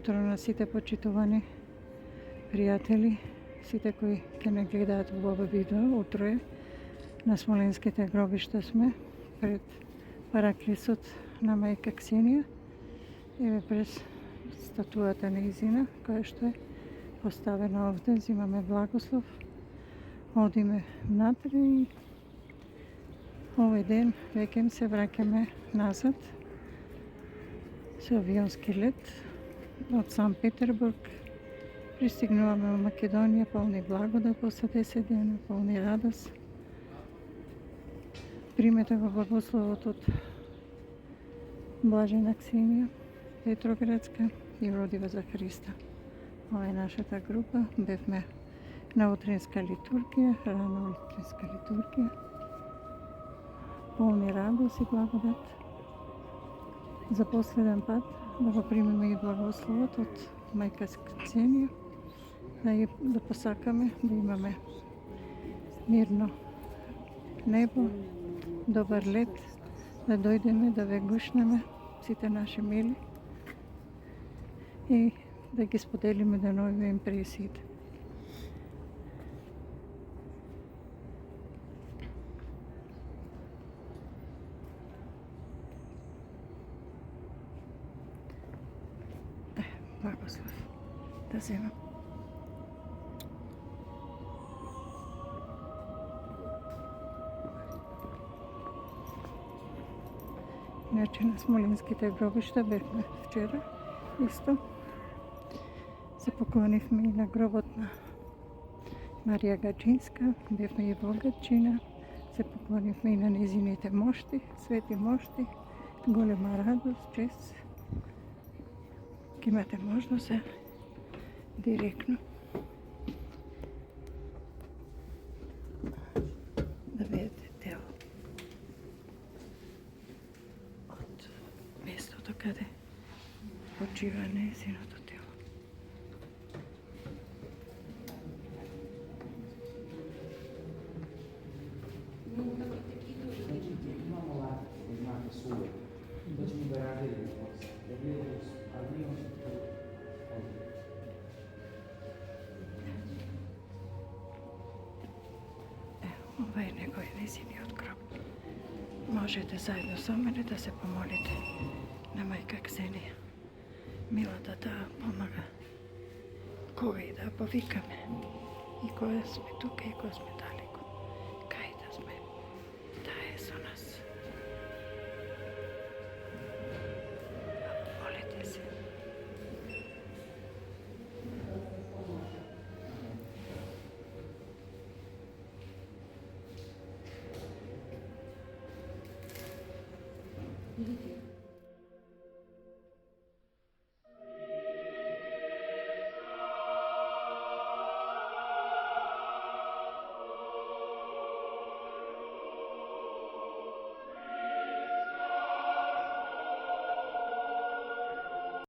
утро на сите почитувани пријатели, сите кои ќе не гледаат во ова видео. Утро е, на Смоленските гробишта сме, пред параклисот на мајка Ксенија. Еве през статуата нејзина, која што е поставена овде, взимаме благослов, одиме внатре и овој ден веќе се враќаме назад со авионски лет од Сан Петербург. Пристигнуваме во Македонија полни благодат после 10 дена, полни радост. Примете го благословот од Блажена Ксенија Петроградска и родива за Христа. Ова е нашата група. Бевме на утринска литургија, рано утринска литургија. Полни радост и благодат. За последен пат да го примеме и благословот од мајка Ксенија, да посакаме да имаме мирно небо, добар лет, да дојдеме да ве гушнеме сите наши мили и да ги споделиме деновиве импресиите. Благослов да земам. Иначе на Смоленските гробишта бевме вчера исто. Се поклонивме и на гробот на Марија Гаджинска, бевме и во Гадчина, се поклонивме и на незините мошти, свети мошти, голема радост, чест. Ке имате можност директно да видите тело од местото каде почива нејзиното тело. Ова е некој нејзиниот гроб. Можете заедно со мене да се помолите на мајка Ксенија. Милата да помага кога и да повикаме. И кога сме тука и кога сме далеко. Кај да сме, таа е со нас. Молете се. Видите?